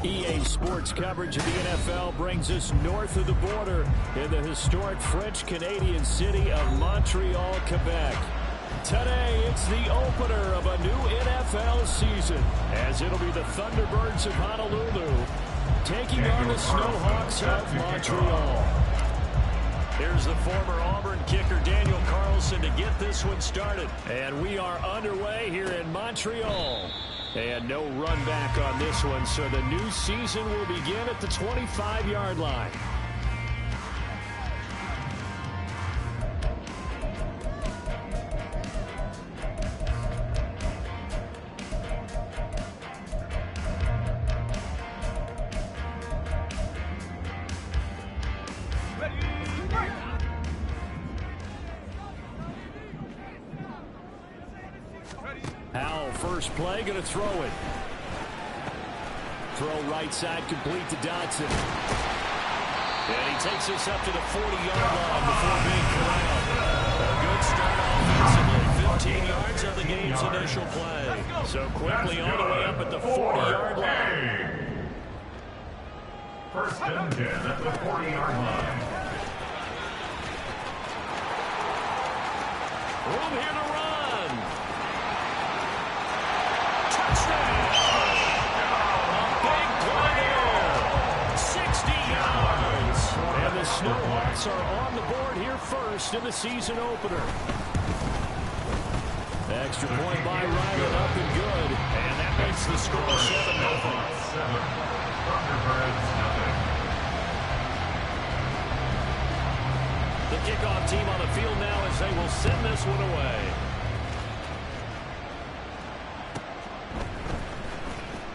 EA Sports coverage of the NFL brings us north of the border in the historic French-Canadian city of Montreal, Quebec. Today, it's the opener of a new NFL season, as it'll be the Thunderbirds of Honolulu taking on the Snowhawks of Montreal. Here's the former Auburn kicker Daniel Carlson to get this one started. And we are underway here in Montreal. And no run back on this one, so the new season will begin at the 25-yard line. Howell, first play, going to throw it. Throw right side, complete to Dotson. And he takes us up to the 40-yard line before being corralled. A good start offensively. 15 yards on the game's initial play. So quickly all the way up at the 40-yard line. First and 10 at the 40-yard line. Room here to run. The Snowhawks are on the board here first in the season opener. Extra point by Ryland up and good. And that makes the score 7-0. The kickoff team on the field now as they will send this one away.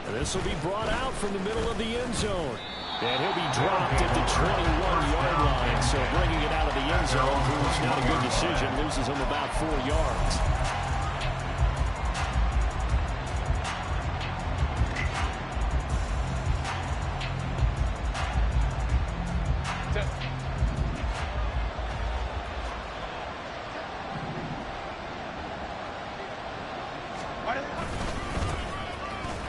And this will be brought out from the middle of the end zone. And he'll be dropped at the 21-yard line. So bringing it out of the end zone proves not a good decision. Loses him about 4 yards.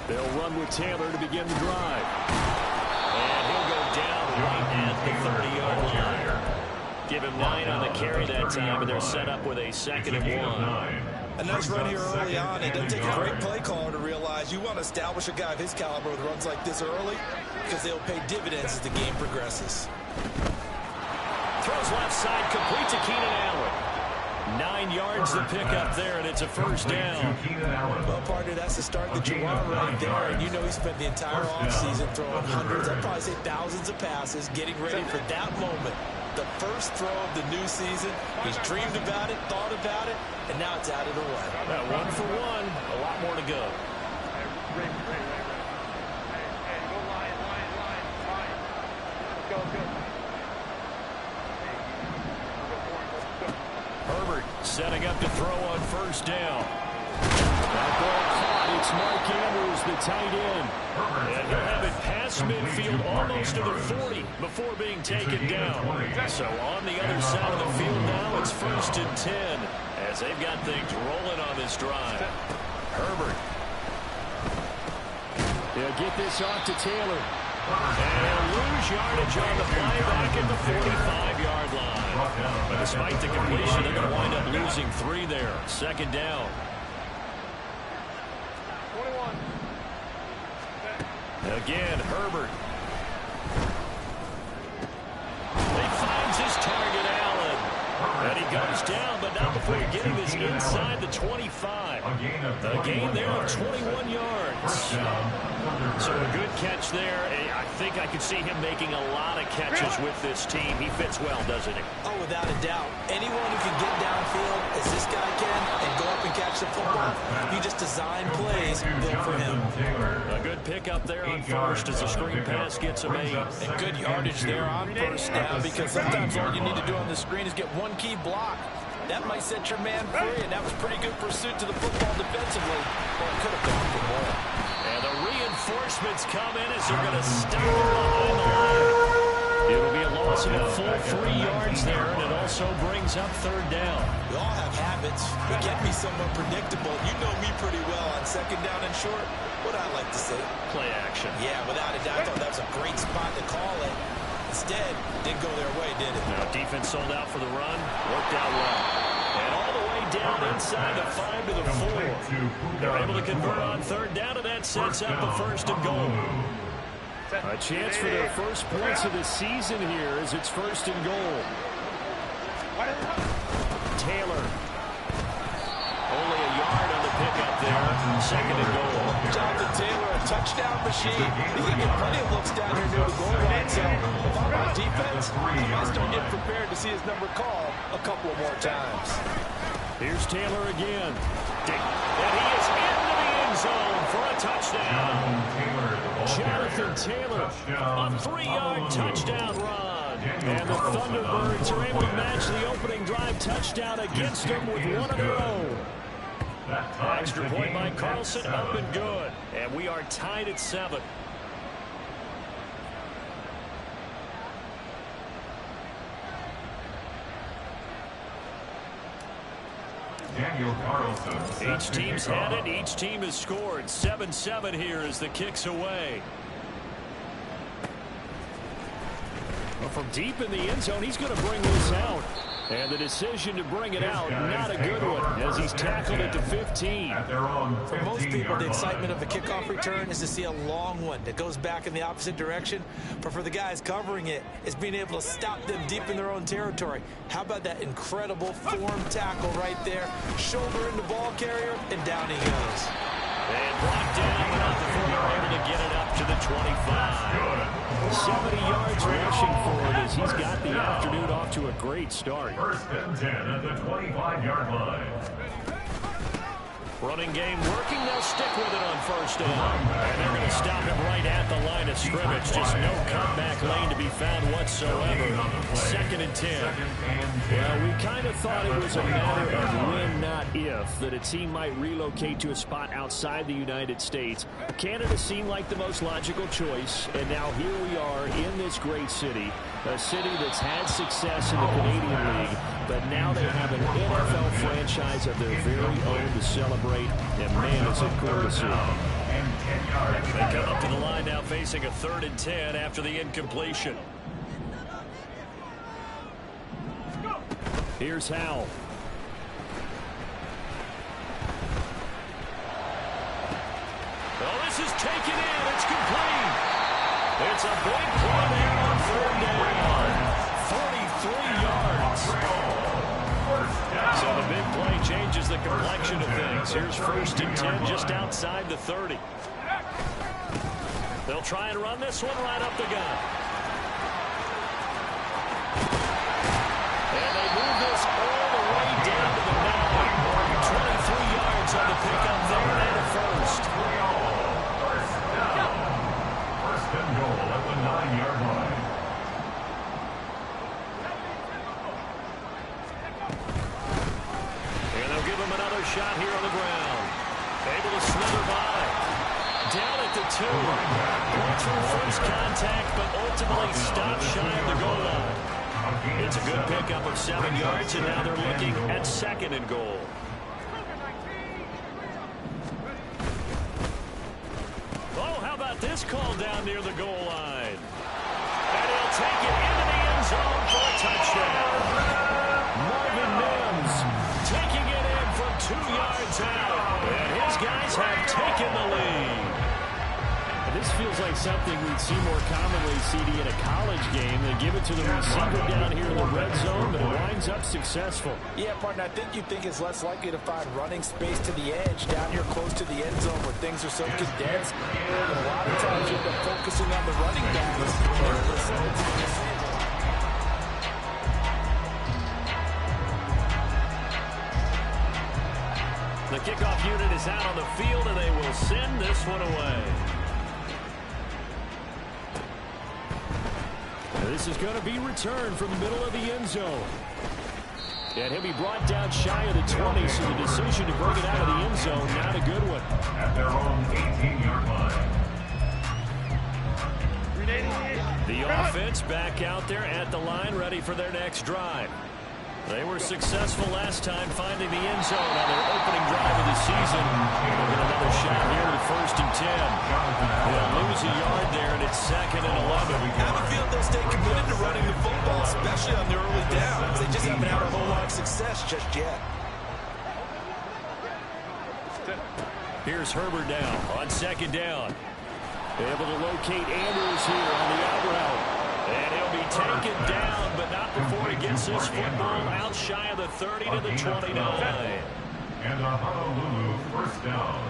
They'll run with Taylor to begin the drive. The 30-yard line. Give him 9 on the carry that time, and they're set up with a 2nd and 1. A nice run here early on. It doesn't take a great play caller to realize you want to establish a guy of his caliber with runs like this early because they'll pay dividends as the game progresses. Throws left side, complete to Keenan Allen. 9 yards to pick up there, and it's a first down. Well, partner, that's the start that you want right there. And you know he spent the entire offseason throwing hundreds, I'd probably say thousands of passes, getting ready for that moment. The first throw of the new season. He's dreamed about it, thought about it, and now it's out of the way. 1 for 1, a lot more to go. Herbert setting up to throw on first down. That ball caught. It's Mark Andrews, the tight end. And he'll have it past midfield almost to the 40 before being taken down. So on the other side of the field now, it's 1st and 10 as they've got things rolling on this drive. Herbert. They'll get this off to Taylor. And lose yardage on the play back at the 45-yard line. But despite the completion, they're going to wind up losing 3 there. 2nd down. 21. Again, Herbert. He finds his target, Allen. And he goes down, but not before getting this inside the 25. A gain there of 21 yards. So a good catch there. I think I could see him making a lot of catches with this team. He fits well, doesn't he? Oh, without a doubt. Anyone who can get downfield, as this guy can, and go up and catch the football, you just design plays built for him. A good pickup there on first as the screen pass gets him 8. And good yardage there on first down because sometimes all you need to do on the screen is get one key block. That might set your man free, and that was pretty good pursuit to the football defensively. Well, it could have gone for more. And the reinforcements come in as they're going to stop him behind the line. It'll be a loss of a full 3 yards there, and it also brings up third down. We all have habits. We can be somewhat predictable. You know me pretty well on second down and short. What I like to say? Play action. Yeah, without a doubt, I thought that was a great spot to call it. Instead, didn't go their way, did it? Now defense sold out for the run. Worked out well. And all the way down inside the 5 to the 4. They're able to convert on third down, and that sets up the first and goal. A chance for their first points of the season here as it's first and goal. Taylor. Only a yard on the pickup there. Second and goal. Jonathan Taylor, a touchdown machine. He's going to get plenty of looks down here near the goal line. So if I'm on defense, I might start getting prepared to see his number called a couple of more times. Here's Taylor again. And he is into the end zone for a touchdown. Jonathan Taylor, a 3-yard touchdown run. And the Thunderbirds are able to match the opening drive touchdown against them with one of their own. Extra point by Carlson, up and good. And we are tied at 7. Daniel Carlson. Each team's had it. Each team has scored. 7-7 here as the kick's away. Well, from deep in the end zone, he's going to bring this out. And the decision to bring it out, not a good one, as he's tackled at the 15. For most people, the excitement of the kickoff return is to see a long one that goes back in the opposite direction. But for the guys covering it, it's being able to stop them deep in their own territory. How about that incredible form tackle right there? Shoulder in the ball carrier, and down he goes. And brought down right before they're able to get it up to the 25. 70 yards rushing for it as he's got the afternoon off to a great start. First and 10 at the 25-yard line. Running game working. They'll stick with it on first down. And they're going to stop him right at the line of scrimmage. Just no cutback lane to be found whatsoever. Second and 10. Well, we kind of thought it was a matter of when, not if, that a team might relocate to a spot outside the United States. Canada seemed like the most logical choice. And now here we are in this great city. A city that's had success in the Canadian League, but now they have an NFL franchise of their very own to celebrate, and man, is it cool to see. They come up to the line now facing a 3rd and 10 after the incompletion. Here's Howell. Oh, this is taken in. It's complete. It's a big play there on 3rd down. 43 yards. So the big play changes the complexion of things. Here's 1st and 10 just outside the 30. They'll try and run this one right up the gut. And they move this all the way down to the 9. 23 yards on the pickup there and a first. First and goal at the 9-yard line. And they'll give him another shot here on the ground. Able to slither by. Down at the 2. Went through first contact, but ultimately stopped shy of the goal line. It's a good pickup of 7 yards, and now they're looking at 2nd and goal. Oh, how about this call down near the goal line? And he'll take it into the end zone for a touchdown. Marvin Mims taking it in from 2 yards out. And his guys have taken the lead. This feels like something we'd see more commonly, CD, in a college game. They give it to the receiver down here in the red zone, but it winds up successful. Yeah, partner, I think you think it's less likely to find running space to the edge down here close to the end zone where things are so condensed. And a lot of times you end up focusing on the running backs. The kickoff unit is out on the field, and they will send this one away. This is going to be returned from the middle of the end zone. And he'll be brought down shy of the 20, so the decision to bring it out of the end zone, not a good one. At their own 18-yard line. The offense back out there at the line, ready for their next drive. They were successful last time finding the end zone on their opening drive of the season. They'll get another shot here with 1st and 10. They'll lose a yard there, and it's 2nd and 11. I have a feeling they'll stay committed to running the football, especially on the early downs. They just haven't had a whole lot of success just yet. Here's Herbert now on 2nd down. Able to locate Andrews here on the out route. And he'll be taken down, but not before he gets this football out shy of the 30 to the 29. And a Honolulu 1st down.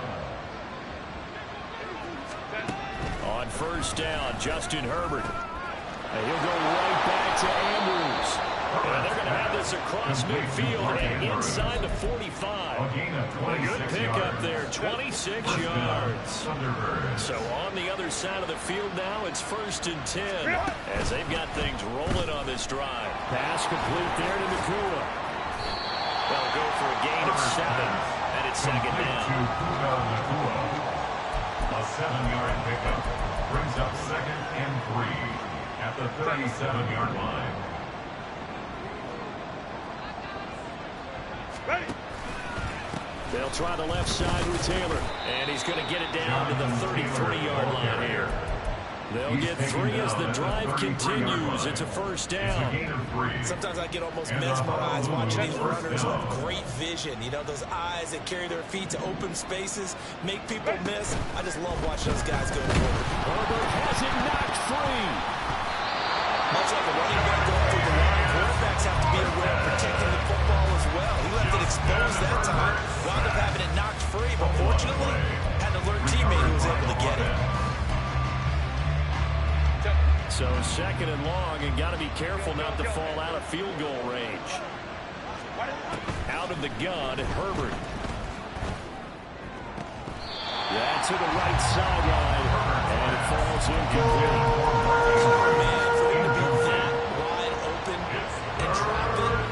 On 1st down, Justin Herbert. And he'll go right back to Andrews. And they're going to have this across midfield and inside the 45. A good pickup there, 26 yards. So on the other side of the field now, it's 1st and 10 as they've got things rolling on this drive. Pass complete there to Nakua. They'll go for a gain of 7, and it's 2nd down. A 7-yard pickup brings up 2nd and 3 at the 37-yard line. They'll try the left side with Taylor, and he's going to get it down to the 33-yard line here. They'll get 3 as the drive continues. It's a 1st down. Sometimes I get almost mesmerized watching these runners who have great vision. You know, those eyes that carry their feet to open spaces, make people miss. I just love watching those guys go forward. Herbert has it knocked free. Much like a running back going through the line, quarterbacks have to be aware of protecting the football as well. He left it exposed that time, wound up having it knocked free, but fortunately, had an alert teammate who was able to get it. So 2nd and long, and got to be careful not to fall out of field goal range. Out of the gun, Herbert. Yeah, to the right sideline, and it falls incomplete. Man, for him to be that wide open and drop it,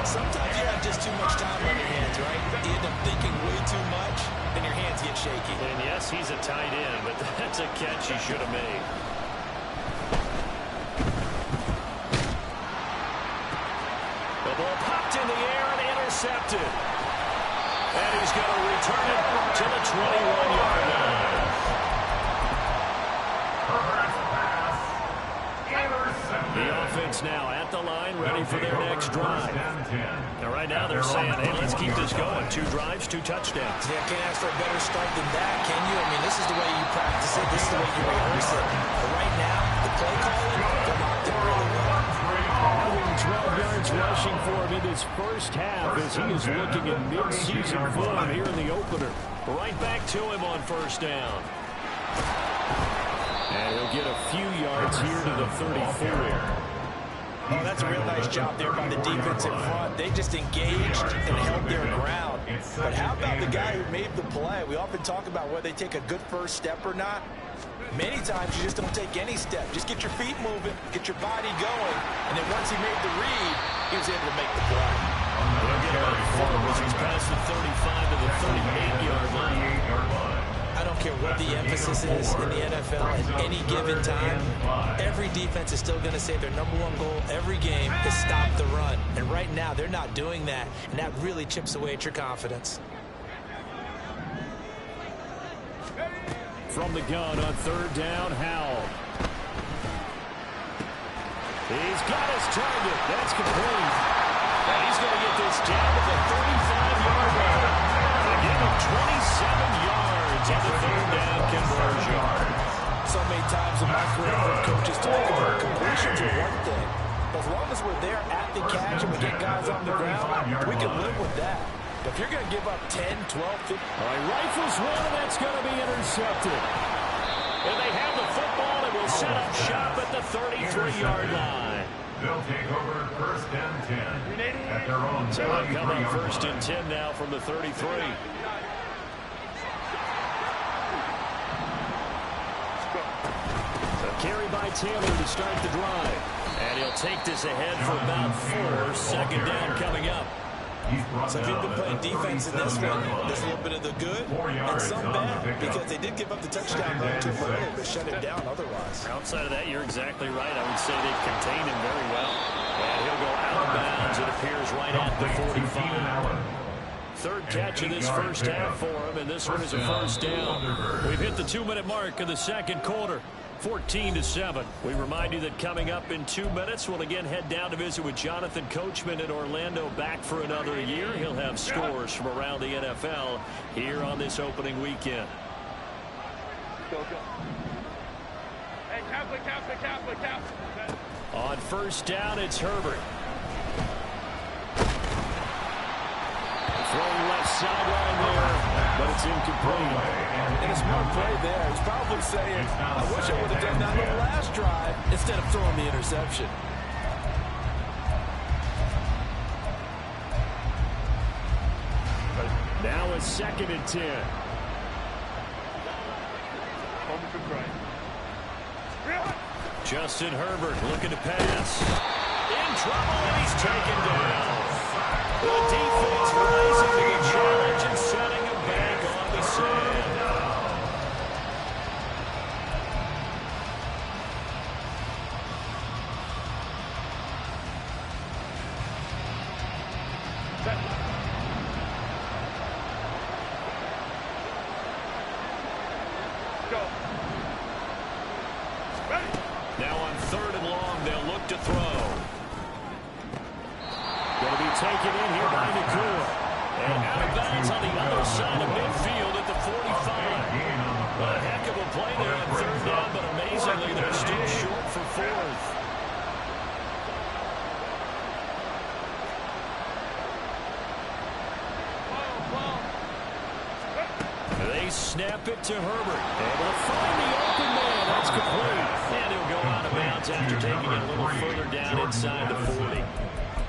sometimes you have just too much time on your hands, right? You end up thinking way too much, and your hands get shaky. And yes, he's a tight end, but that's a catch he should have made. The ball popped in the air and intercepted. And he's going to return it to the 21-yard line. The offense now at the line, ready for their next drive. Now, right now they're saying, hey, let's keep this going. 2 drives, 2 touchdowns. Yeah, can't ask for a better start than that, can you? I mean, this is the way you practice it. This is the way you rehearse it. But right now, the play calling, they're locked in really well. 12 yards rushing for him in this first half as he is looking in mid-season form here in the opener. Right back to him on 1st down. And he'll get a few yards here to the 34. Oh, that's a real nice job there by the defense in front. They just engaged and held their ground. But how about the guy who made the play? We often talk about whether they take a good first step or not. Many times you just don't take any step. Just get your feet moving, get your body going, and then once he made the read, he was able to make the play. He'll get about 4 as he's past the 35 to the 38-yard line. I don't care what the emphasis is in the NFL at any given time. Every defense is still going to say their #1 goal every game is stop the run. And right now, they're not doing that, and that really chips away at your confidence. From the gun on 3rd down, Howell. He's got his target. That's complete. And he's going to get this down to the 35-yard line. They give him 27 yards on the 3rd down conversion. So many times in my career, I've heard coaches talk about completions are one thing. But as long as we're there at the catch and we get guys on the ground, we can live with that. But if you're going to give up 10, 12, 15... All right, rifles one, and that's going to be intercepted. And they have the football and will set up shop at the 33-yard line. They'll take over 1st and 10 at their own 33-yard line. So come on 1st and 10 now from the 33. So carry by Taylor to start the drive. And he'll take this ahead for about 4. 2nd down coming up. So if you've been playing defense in this one, there's a little bit of the good and some bad, because they did give up the touchdown run to him early, but shut him down otherwise. Outside of that, you're exactly right. I would say they've contained him very well. And he'll go out of bounds as it appears right at the 45. Third catch of this first half for him, and this one is a first down. We've hit the 2-minute mark of the second quarter. 14-7. We remind you that coming up in 2 minutes, we'll again head down to visit with Jonathan Coachman in Orlando, back for another year. He'll have scores from around the NFL here on this opening weekend. Go. Hey, Kaplan. On first down, it's Herbert. Throwing left sideline there, but it's incomplete. And a smart play there. He's probably saying, I wish I would have done that on the last drive instead of throwing the interception. Now it's 2nd and 10. Justin Herbert looking to pass. In trouble, and he's taken down. The defense rising to the challenge and setting him back on the sand. Now on 3rd and long, they'll look to throw. Going to be taken in here by Nakua. And out of bounds on the other side of midfield at the 45. A heck of a play there on 3rd down, but amazingly, they're still short for 4th. They snap it to Herbert. Able to find the open man. That's complete. And he'll go out of bounds after taking it a little further down inside the 40.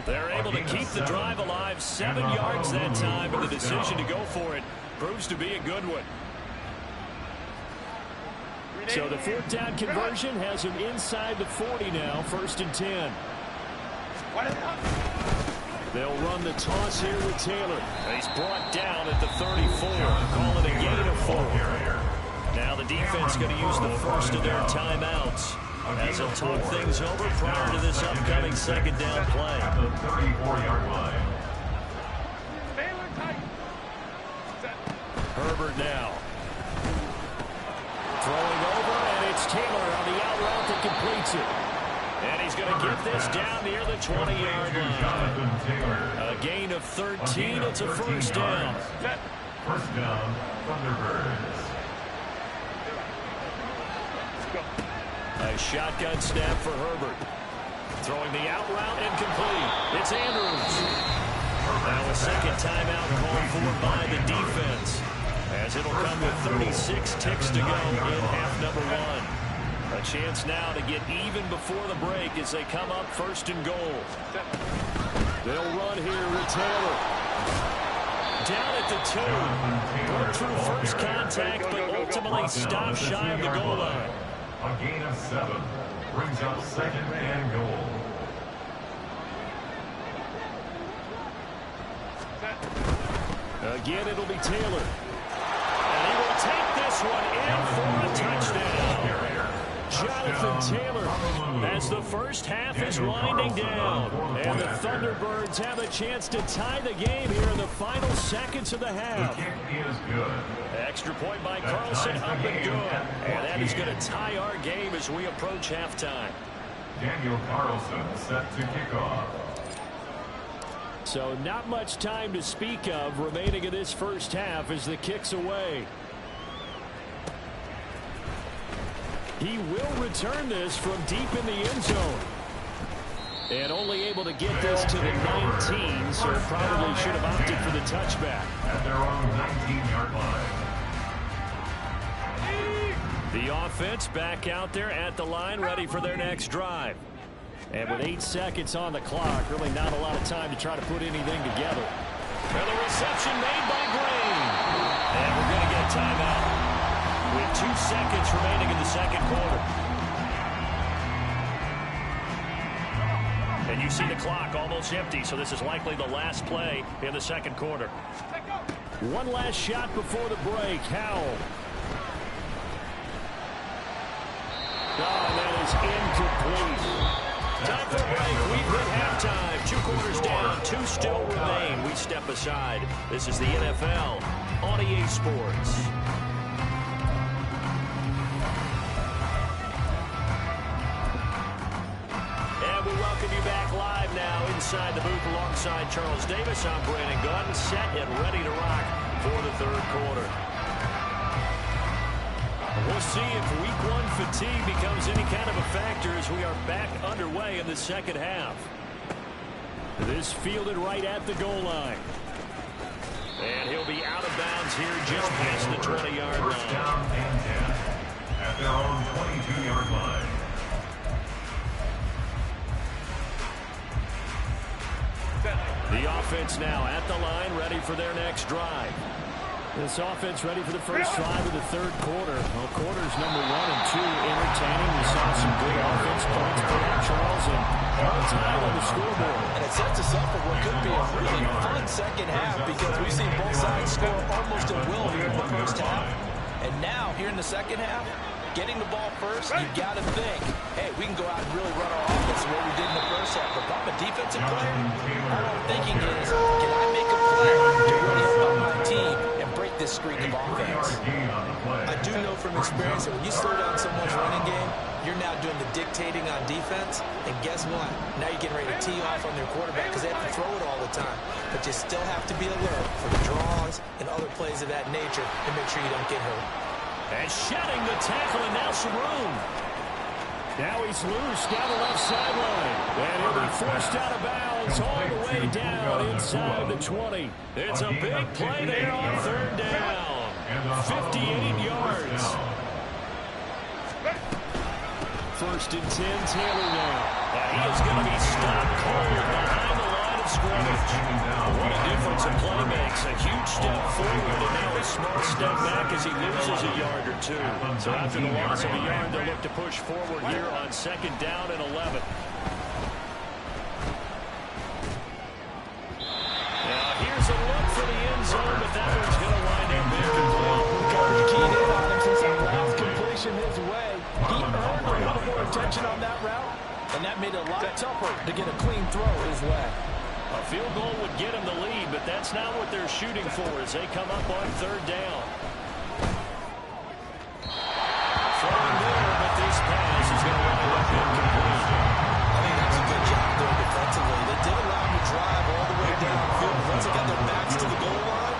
They're able to keep the drive alive. 7 yards that time, but the decision to go for it proves to be a good one. So the 4th down conversion has him inside the 40 now. 1st and 10. They'll run the toss here with Taylor. He's brought down at the 34. Call it a gain of 4. Now the defense going to use the first of their timeouts as they'll talk things over prior to this upcoming 2nd down play. At the 34-yard line. Herbert now. Throwing over, and it's Taylor on the out route that completes it. And he's going to get this down near the 20-yard line. A gain of 13. It's a first down. First down, Thunderbirds. A shotgun snap for Herbert. Throwing the out route and complete. It's Andrews. Now a 2nd timeout called for by the defense, as it'll come with 36 ticks to go in half number 1. A chance now to get even before the break as they come up 1st and goal. They'll run here with Taylor. Down at the 2. Broke through first contact, but ultimately stopped shy of the goal line. A gain of 7 brings up 2nd and goal. Again, it'll be Taylor. And he will take this one in for a touchdown. Jonathan Taylor, as the first half is winding down, and the Thunderbirds have a chance to tie the game here in the final seconds of the half. The kick is good. Extra point by Carlson, up and good. And that is going to tie our game as we approach halftime. Daniel Carlson set to kick off. So not much time to speak of remaining in this first half as the kick's away. He will return this from deep in the end zone. And only able to get this to the 19, so probably should have opted for the touchback. At their own 19-yard line. The offense back out there at the line, ready for their next drive. And with 8 seconds on the clock, really not a lot of time to try to put anything together. And the reception made by Green. And we're going to get a timeout with 2 seconds remaining in the second quarter. And you see the clock almost empty, so this is likely the last play in the second quarter. One last shot before the break. Howell. Oh, that is incomplete. Time for a break. We've hit halftime. 2 quarters quarter's down. 2 still remain. We step aside. This is the NFL on EA Sports. We welcome you back live now inside the booth alongside Charles Davis. I'm Brandon Gaudin, set and ready to rock for the third quarter. We'll see if week 1 fatigue becomes any kind of a factor as we are back underway in the second half. This fielded right at the goal line. And he'll be out of bounds here just past the 20-yard line. First down and 10 at their own 22-yard line. The offense now at the line, ready for their next drive. This offense ready for the first drive of the third quarter. Well, quarters number 1 and 2 entertaining. We saw some good offense points put out, Charles, and all time on the scoreboard. And it sets us up for what could be a really fun second half because we've seen both sides score almost at will here in the first half. And now, here in the second half, getting the ball first, you got to think, hey, we can go out and really run our offense the way we did in the first half. But if I'm a defensive player, all I'm thinking is, can I make a play to really help my team and break this streak of offense? I do know from experience that when you slow down someone's running game, you're now doing the dictating on defense. And guess what? Now you're getting ready to tee off on their quarterback because they have to throw it all the time. But you still have to be alert for the draws and other plays of that nature to make sure you don't get hurt. And shedding the tackle, and now some room. Now he's loose down the left sideline. And he'll be forced out of bounds all the way down inside the 20. It's a big play there on third down. 58 yards. First and 10, Taylor now. He is going to be stopped cold behind the line of scrimmage. What a difference a play makes. A huge step forward and now a small step back as he loses a yard or 2. So after the loss of a yard, they'll look to push forward here on second down and 11. Now here's a look for the end zone, but that one's going to wind up incomplete. Coverage keyed in on him since that last completion his way. He earned a little more attention on that route, and that made it a lot tougher to get a clean throw his way. A field goal would get him the lead, but that's not what they're shooting for as they come up on third down. Throwing there, but this pass is going to wind up incomplete. I think that's a good job there defensively. They did allow him to drive all the way downfield. Once they got their backs to the goal line,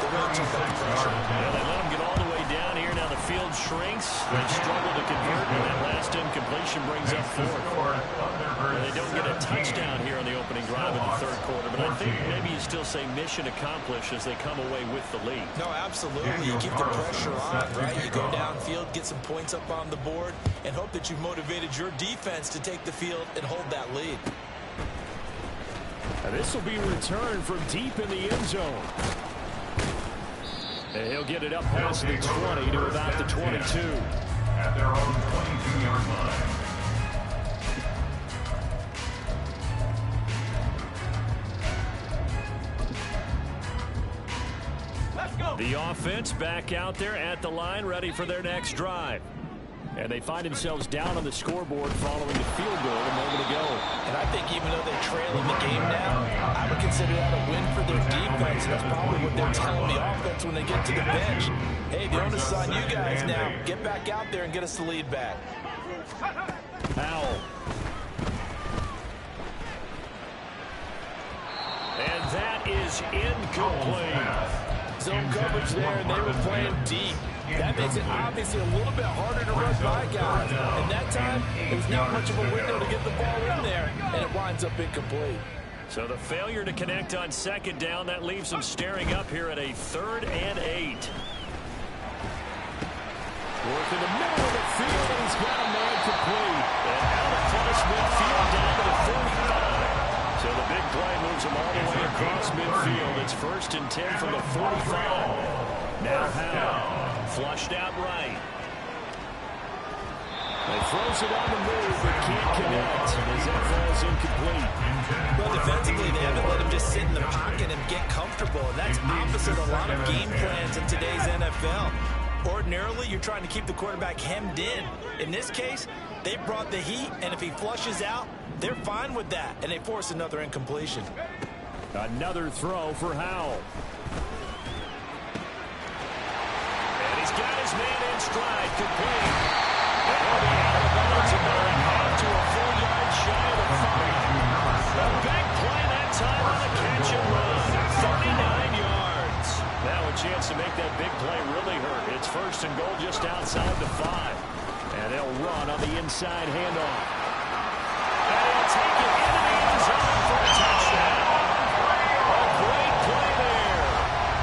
they really took up the pressure. Yeah, they let him get all the way down here. Now the field shrinks. They struggle to convert, and that last incompletion brings up 4th. Well, they don't get a touchdown here on the opening drive of the third quarter, but I think maybe you still say mission accomplished as they come away with the lead. No, absolutely. You keep the pressure on, right? You go downfield, get some points up on the board, and hope that you've motivated your defense to take the field and hold that lead. And this will be returned from deep in the end zone. And he'll get it up past the 20 to about the 22. At their own 22-yard line. The offense back out there at the line, ready for their next drive. And they find themselves down on the scoreboard following the field goal a moment ago. And I think even though they're trailing the game now, I would consider that a win for their defense. And that's probably what they're telling the offense when they get to the bench. Hey, the onus is on you guys now. Get back out there and get us the lead back. Powell. And that is incomplete. Zone coverage there, and they were playing deep. That makes it obviously a little bit harder to run by guys. And that time, there's not much of a window to get the ball in there, and it winds up incomplete. So the failure to connect on second down, that leaves them staring up here at a 3rd and 8. Work in the middle of the field, and he's got a man complete. And out across midfield down to the 45. So the big play moves him all the way across midfield. It's 1st and 10 from the 45. Now Powell, flushed out right. They throws it on the move, but can't connect as that falls incomplete. Well, defensively, they haven't let him just sit in the pocket and get comfortable, and that's opposite a lot of game plans in today's NFL. Ordinarily, you're trying to keep the quarterback hemmed in. In this case, they brought the heat, and if he flushes out, They're fine with that, and they force another incompletion. Another throw for Howell. And he's got his man in stride, complete. And he'll be out of bounds about a half to a full yard shy of the 5. A big play that time on the catch and run. 39 yards. Now a chance to make that big play really hurt. It's first and goal just outside the 5. And they'll run on the inside handoff. And he'll take it into the end zone for a touchdown. A great play there.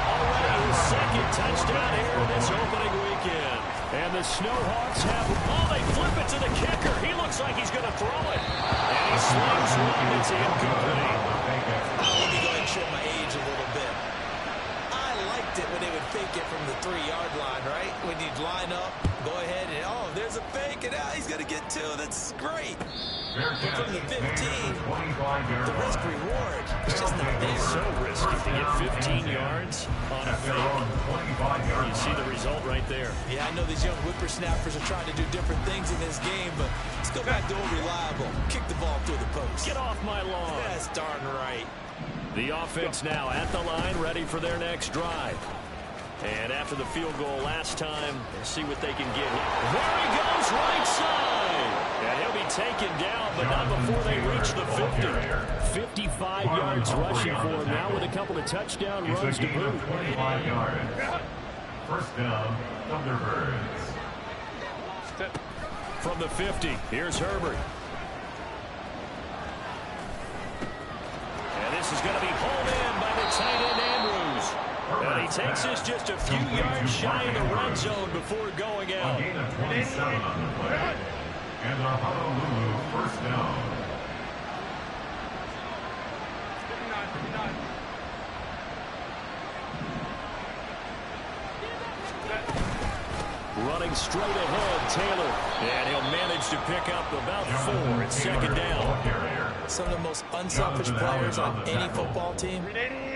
Already his second touchdown here in this opening weekend. And the Snowhawks have, they flip it to the kicker. He looks like he's going to throw it. And he slings one that's incomplete. Let me go ahead and show my age a little bit. I liked it when they would fake it from the 3-yard line, right? When you'd line up, go ahead and, there's a fake, and now he's going to get 2. That's great. But from the 15, the risk reward is just not there. So risky to get 15 yards on a fake. You see the result right there. Yeah, I know these young whippersnappers are trying to do different things in this game, but let's go back to old reliable. Kick the ball through the post. Get off my lawn. That's darn right. The offense now at the line, ready for their next drive. And after the field goal last time, see what they can get. There he goes, right side. And he'll be taken down, but not before they reach the 50. 55 yards rushing for him now with a couple of touchdown runs to boot. 25 yards. First down, Thunderbirds. From the 50, here's Herbert. And this is going to be hauled in by the tight end Andrews. And he takes this just a few yards shy of the red zone before going out. A gain of 27 on the play. And a Honolulu first down. 59. Running straight ahead, Taylor. And he'll manage to pick up about 4 at second down. Some of the most unselfish players on any football team,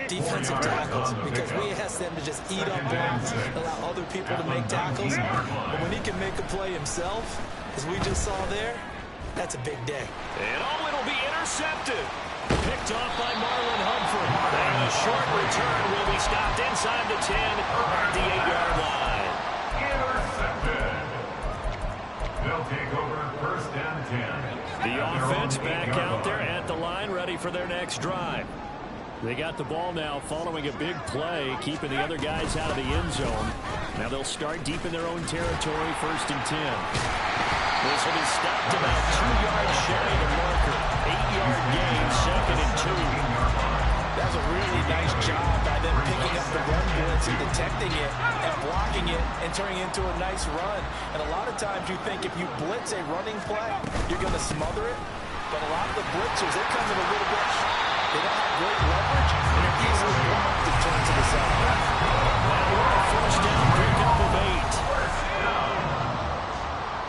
defensive tackles, because we ask them to just eat up blocks, allow other people to make tackles. But when he can make a play himself, as we just saw there, that's a big day. And it'll be intercepted. Picked off by Marlon Humphrey. And a short return will be stopped inside the 10 at the 8-yard line. Intercepted. They'll take over first and 10. The offense back out there at the line, ready for their next drive. They got the ball now following a big play, keeping the other guys out of the end zone. Now they'll start deep in their own territory, first and 10. This will be stopped about 2 yards shy of the marker. 8-yard gain, second and 2. That's a really nice job by them picking up the run blitz and detecting it and blocking it and turning it into a nice run. And a lot of times you think if you blitz a running play, you're going to smother it. But a lot of the blitzers, they come in a little bit hot. They don't have great leverage, and they're easily blocked to turn to the side. Now we're a first down pickup of 8.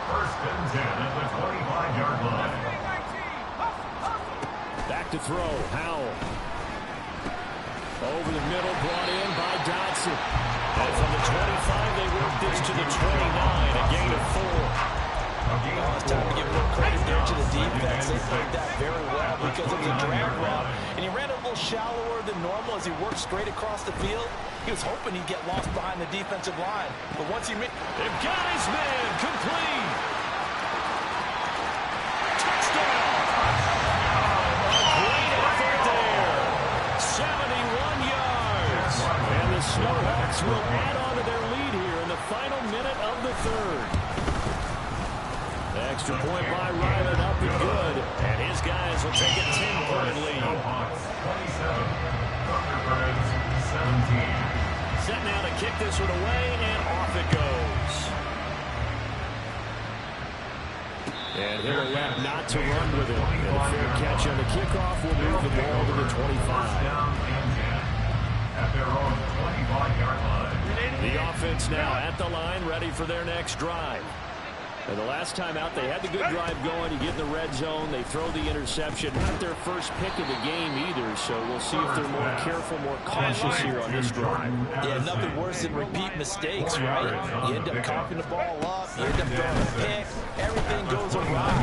First and 10 at the 25-yard line. Back to throw, Howell. Over the middle, brought in by Dotson. And from the 25, they work this to the 29, a gain of 4. It's time to give a little credit there to the defense. They played that very well because it was a drag route. And he ran a little shallower than normal as he worked straight across the field. He was hoping he'd get lost behind the defensive line. But once he made... They've got his man complete. Touchdown. Great effort there. 71 yards. And the Snowhawks will add on to their lead here in the final minute of the third. Extra point by Ryland, up and good. And his guys will take a 10-point lead. 27, Thunderbirds 17. Set now to kick this one away, and off it goes. And he'll elect not to run with it. And a fair catch on the kickoff will move the ball to the 25. Down and 10 at their own 25-yard line. The offense now at the line, ready for their next drive. And the last time out, they had the good drive going. You get in the red zone, they throw the interception. Not their first pick of the game either, so we'll see if they're more careful, more cautious here on this drive. Yeah, nothing worse than repeat mistakes, right? You end up coughing the ball up, you end up throwing a pick, everything goes awry.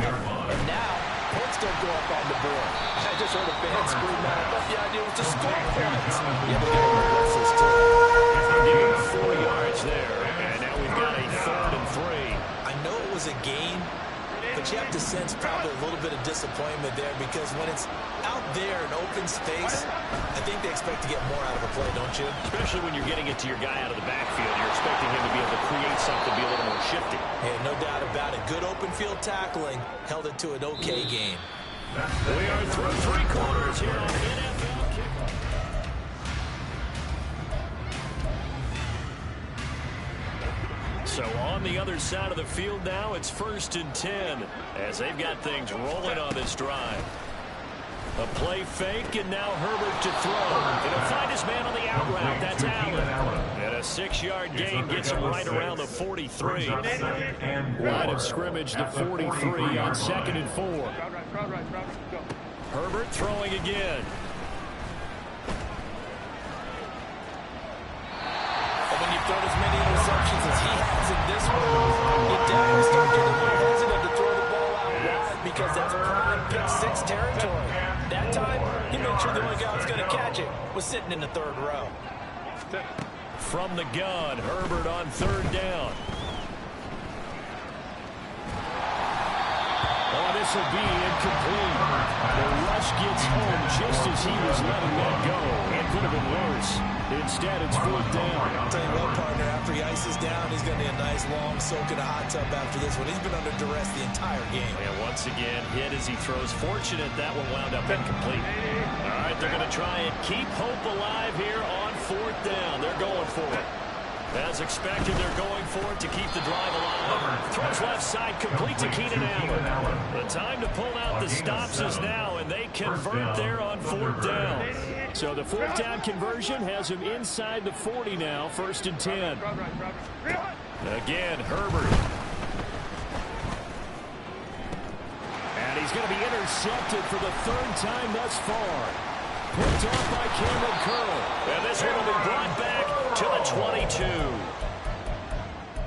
And now, points don't go up on the board. I just heard a fan scream out. I thought the idea was to score points. Yeah, but they're going to miss this too. Give him 4 yards there, and now we've got a 3rd and 3. I know it was a gain, but you have to sense probably a little bit of disappointment there because when it's out there in open space, I think they expect to get more out of a play, don't you? Especially when you're getting it to your guy out of the backfield. You're expecting him to be able to create something, be a little more shifty. Yeah, no doubt about it. Good open field tackling held it to an okay game. We are through 3 quarters here on NFL Kickoff. So on the other side of the field now, it's 1st and 10 as they've got things rolling on this drive. A play fake, and now Herbert to throw. He'll find his man on the out route. That's Allen. And a 6-yard gain gets him right around the 43. Line of scrimmage, the 43 on 2nd and 4. Herbert throwing again. And when you've thrown as many interceptions as he has in this one, you definitely start getting a little hesitant to throw the ball out wide because that's prime pick-6 territory. That time, he made sure the only guy who was going to catch it was sitting in the 3rd row. From the gun, Herbert on 3rd down. Oh, this will be incomplete. The rush gets home just as he was letting that go. It could have been worse. Instead, it's 4th down. I'll tell you what, partner, after he ices down, he's going to need a nice long soak in a hot tub after this one. He's been under duress the entire game. And once again, hit as he throws. Fortunate that one wound up incomplete. All right, they're going to try and keep hope alive here on 4th down. They're going for it. As expected, they're going for it to keep the drive alive. Throws left side, complete to Keenan Allen. The time to pull out the stops is now, and they convert there on 4th down. So the 4th down conversion has him inside the 40 now, 1st and 10. Again, Herbert. And he's going to be intercepted for the 3rd time thus far. Picked off by Cameron Curl. And this one will be brought back to the 22.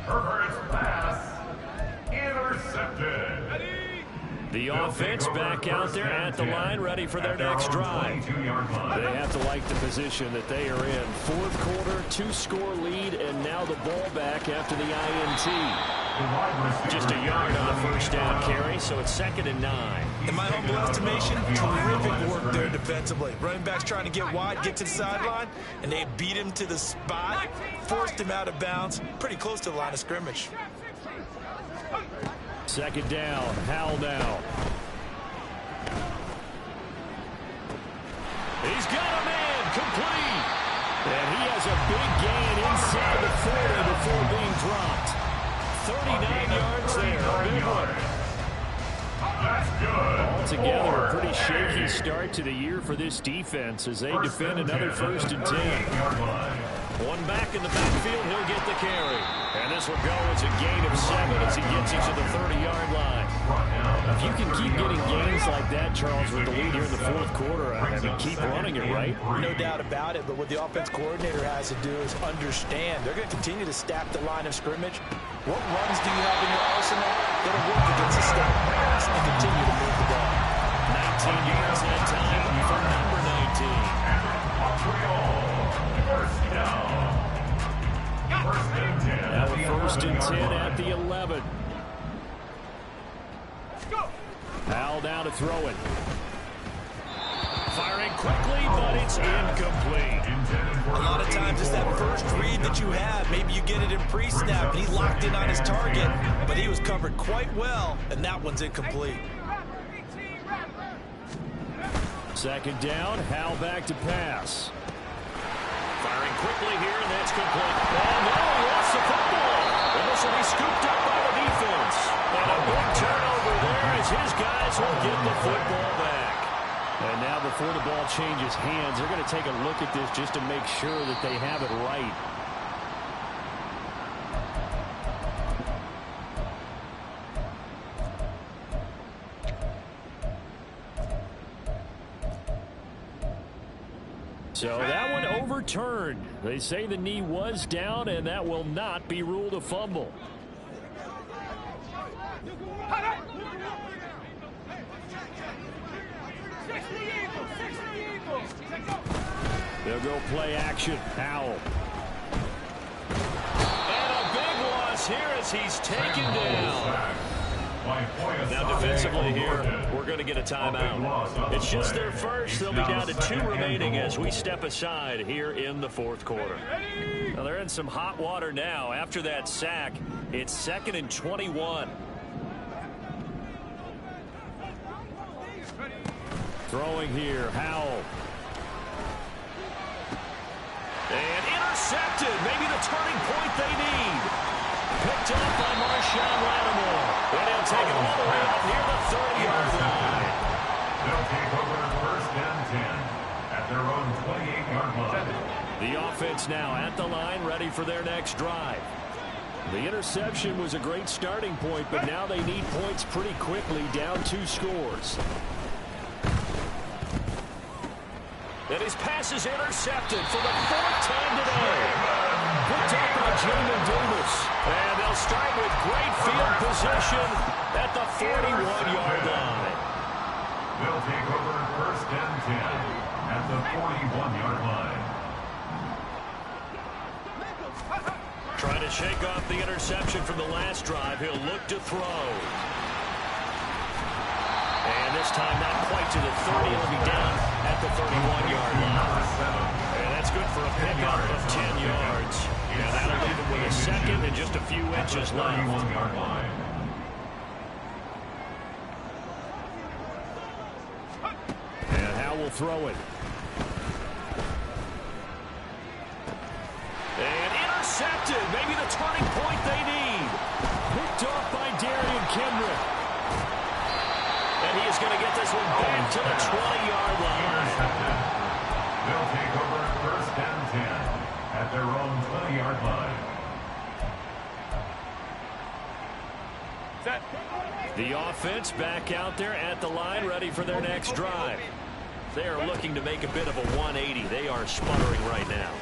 Herbert's pass intercepted. The offense back out there at the line, ready for their next drive. They have to like the position that they are in. 4th quarter, 2-score lead, and now the ball back after the INT. Just a yard on the 1st down carry, so it's 2nd and 9. In my humble estimation, terrific work there defensively. Running backs trying to get wide, get to the sideline, and they beat him to the spot, forced him out of bounds, pretty close to the line of scrimmage. 2nd down, Howell now. He's got a man, complete. And he has a big gain inside the 40 before being dropped. 39 yards there, big one. Altogether, a pretty shaky start to the year for this defense as they defend another 1st and 10. One back in the backfield, he'll get the carry. And this will go as a gain of 7 as he gets you to the 30-yard line. If you can keep getting gains like that, Charles, with the lead here in the 4th quarter, I mean, keep running it, right? No doubt about it, but what the offense coordinator has to do is understand. They're going to continue to stack the line of scrimmage. What runs do you have in your arsenal that'll work against the stack pass and continue to move the ball? 19 yards that time for number 19. Now a 1st and 10 at the 11. Howell down to throw it. Firing quickly, but it's incomplete. A lot of times it's that first read that you have. Maybe you get it in pre-snap, and he locked in on his target, but he was covered quite well, and that one's incomplete. 2nd down, Howell back to pass. Firing quickly here, and that's complete. Oh, no, he lost the football. And this will be scooped up by the defense. And a big turnover there as his guys will get the football back. And now before the ball changes hands, they're going to take a look at this just to make sure that they have it right. So that one overturned. They say the knee was down, and that will not be ruled a fumble. They'll go play action. Howell. And a big loss here as he's taken down. Now defensively here, we're going to get a timeout. It's just their first. They'll be down to 2 remaining as we step aside here in the 4th quarter. Now they're in some hot water now. After that sack, it's 2nd and 21. Throwing here, Howell. And intercepted. Maybe the turning point they need. Picked up by Marshawn Lattimore. And he'll take it all the way up near the 30-yard line. They'll take over 1st and 10 at their own 28-yard line. The offense now at the line, ready for their next drive. The interception was a great starting point, but now they need points pretty quickly, down 2 scores. And his pass is intercepted for the 4th time today. Picked up by Jamin Davis. And they'll start with great field position at the 41-yard line. They'll take over 1st and 10 at the 41-yard line. Trying to shake off the interception from the last drive. He'll look to throw. And this time not quite to the 30. He'll be down at the 31-yard line. And that's good for a pickup of 10 yards. And that'll leave him with a 2nd and just a few inches left. 31-yard line. And Howell will throw it. And intercepted. Maybe the turning point they need. Picked off by Darian Kendrick. And he is going to get this one back to the 20-yard line. They'll take over 1st and 10 at their own 20-yard line. Set. The offense back out there at the line, ready for their next drive. They are looking to make a bit of a 180. They are sputtering right now.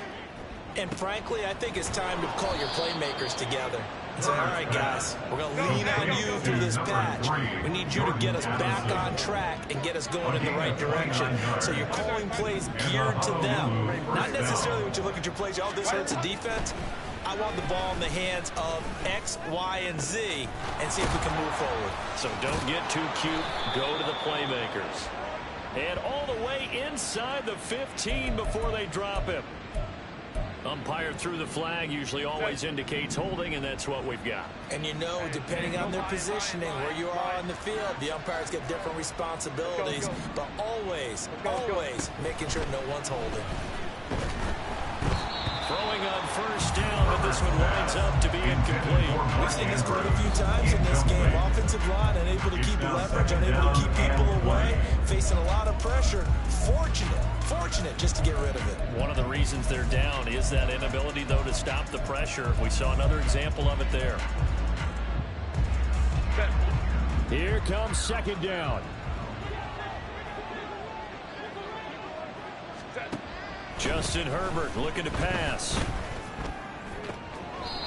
And frankly, I think it's time to call your playmakers together and say, all right, guys, we're going to lean on you through this patch. We need you to get us back on track and get us going in the right direction. So you're calling plays geared to them. Not necessarily when you look at your plays, oh, this hurts the defense. I want the ball in the hands of X, Y, and Z and see if we can move forward. So don't get too cute. Go to the playmakers. And all the way inside the 15 before they drop him. Umpire threw the flag, usually always indicates holding, and that's what we've got. And you know, depending on their positioning, where you are on the field, the umpires get different responsibilities, but always making sure no one's holding. Throwing on 1st down, but this one winds up to be incomplete. We've seen this quite a few times in this game. Offensive line unable to keep leverage, unable to keep people away, facing a lot of pressure. Fortunate just to get rid of it. One of the reasons they're down is that inability, though, to stop the pressure. We saw another example of it there. Here comes 2nd down. Justin Herbert looking to pass.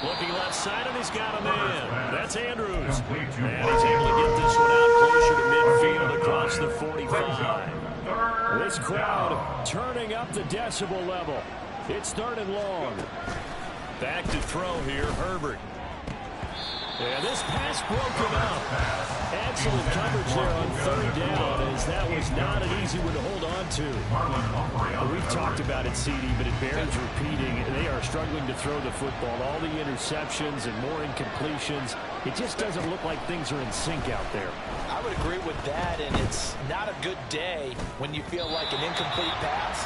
Looking left side, and he's got a man. That's Andrews. And he's able to get this one out closer to midfield across the 45. This crowd turning up the decibel level. It's 3rd and long. Back to throw here, Herbert. And this pass broken up. Excellent coverage there on 3rd down, as that was not an easy one to hold on to. We've talked about it, CD, but it bears repeating. They are struggling to throw the football. All the interceptions and more incompletions. It just doesn't look like things are in sync out there. I would agree with that, and it's not a good day when you feel like an incomplete pass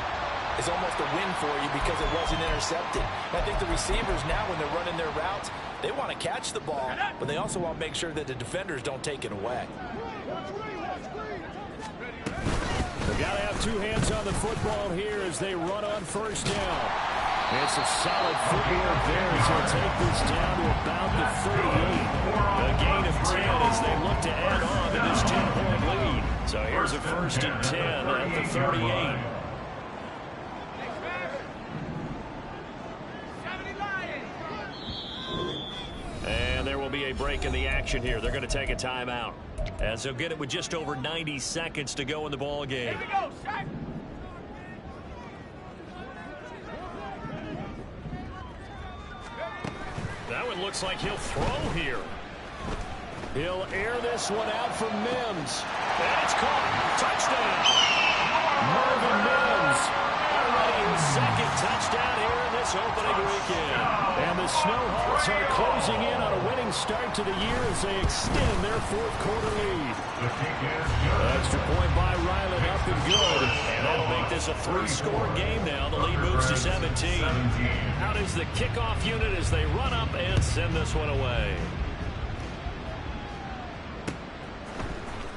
is almost a win for you because it wasn't intercepted. I think the receivers now, when they're running their routes, they want to catch the ball, but they also want to make sure that the defenders don't take it away. They've got to have 2 hands on the football here as they run on 1st down. And some solid footwork there as he'll take this down to about the 38. A gain of 10 as they look to add on to this 10-point lead. So here's a 1st and 10 at the 38. And there will be a break in the action here. They're going to take a timeout as they'll get it with just over 90 seconds to go in the ball game. That one looks like he'll throw here. He'll air this one out for Mims. And it's caught. Touchdown. Marvin Mims. Already his second touchdown here in this opening weekend. And the Snowhawks are closing in on a winning start to the year as they extend their fourth quarter lead. Extra point by Ryland, up and good. And that'll make this a 3-score game now. The lead moves to 17. Out is the kickoff unit as they run up and send this one away.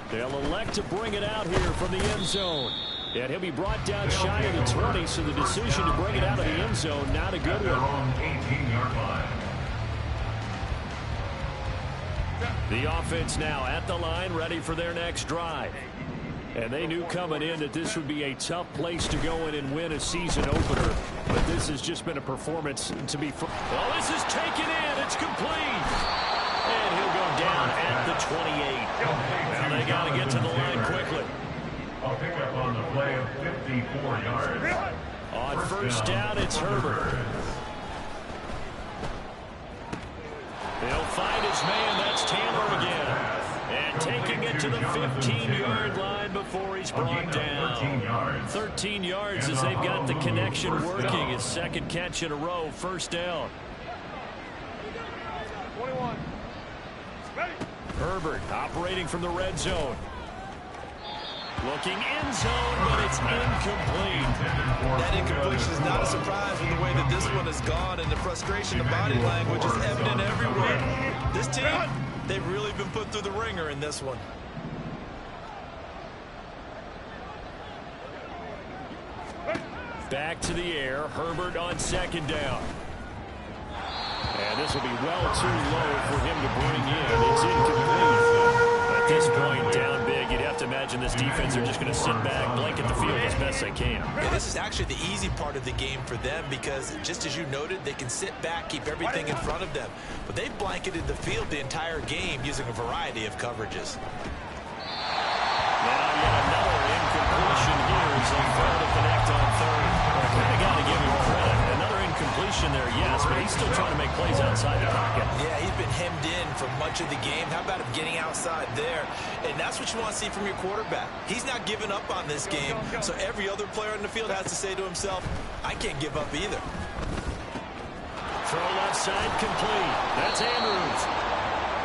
They'll elect to bring it out here from the end zone. And he'll be brought down shy of the 20, so the decision to bring it out of the end zone, not a good one. The offense now at the line, ready for their next drive. And they knew coming in that this would be a tough place to go in and win a season opener. But this has just been a performance to be... Well, this is taken in. It's complete. And he'll go down at the 28. Now they got to get to the line quickly. I'll pick up on the play of 54 yards. On first down, it's Herbert. He'll find his man. That's Taylor again. And taking it to the 15-yard line before he's brought down. 13 yards as they've got the connection working. His second catch in a row. First down. 21. Herbert operating from the red zone. Looking end zone, but it's incomplete. That incompletion is not a surprise with the way that this one has gone, and the frustration, the body language is evident everywhere. This team, they've really been put through the ringer in this one. Back to the air. Herbert on second down. And this will be well too low for him to bring in. It's incomplete. At this point, down big, you'd have to imagine this defense are just going to sit back, blanket the field as best they can. Yeah, this is actually the easy part of the game for them because, just as you noted, they can sit back, keep everything in front of them. But they've blanketed the field the entire game using a variety of coverages. Now yet another incompletion here as they fail to connect on third. Kind of got to give him credit. Another incompletion there, yes, but he's still trying to make plays outside the pocket. Yeah, he's been hemmed in for much of the game. How about him getting outside there? And that's what you want to see from your quarterback. He's not giving up on this game, so every other player in the field has to say to himself, I can't give up either. Throw left side complete. That's Andrews.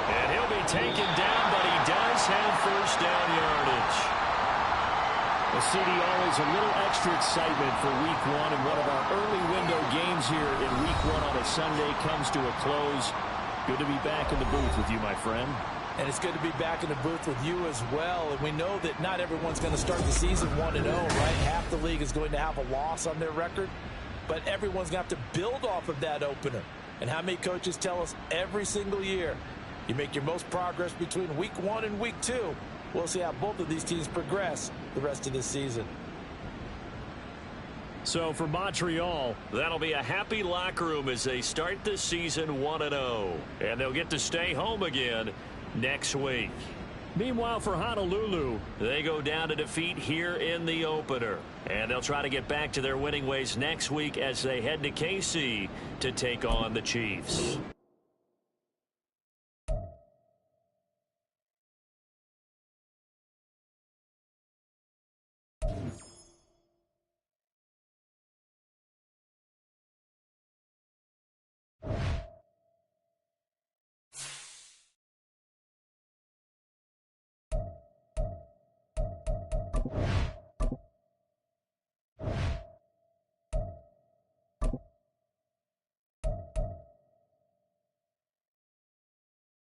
And he'll be taken down, but he does have first down yardage. The CD always a little extra excitement for week one, and one of our early window games here in week one on a Sunday comes to a close. Good to be back in the booth with you, my friend. And it's good to be back in the booth with you as well. And we know that not everyone's going to start the season 1-0, right? Half the league is going to have a loss on their record, but everyone's going to have to build off of that opener. And how many coaches tell us every single year, you make your most progress between week 1 and week 2. We'll see how both of these teams progress the rest of this season. So for Montreal, that'll be a happy locker room as they start this season 1-0. And they'll get to stay home again next week. Meanwhile, for Honolulu, they go down to defeat here in the opener. And they'll try to get back to their winning ways next week as they head to KC to take on the Chiefs.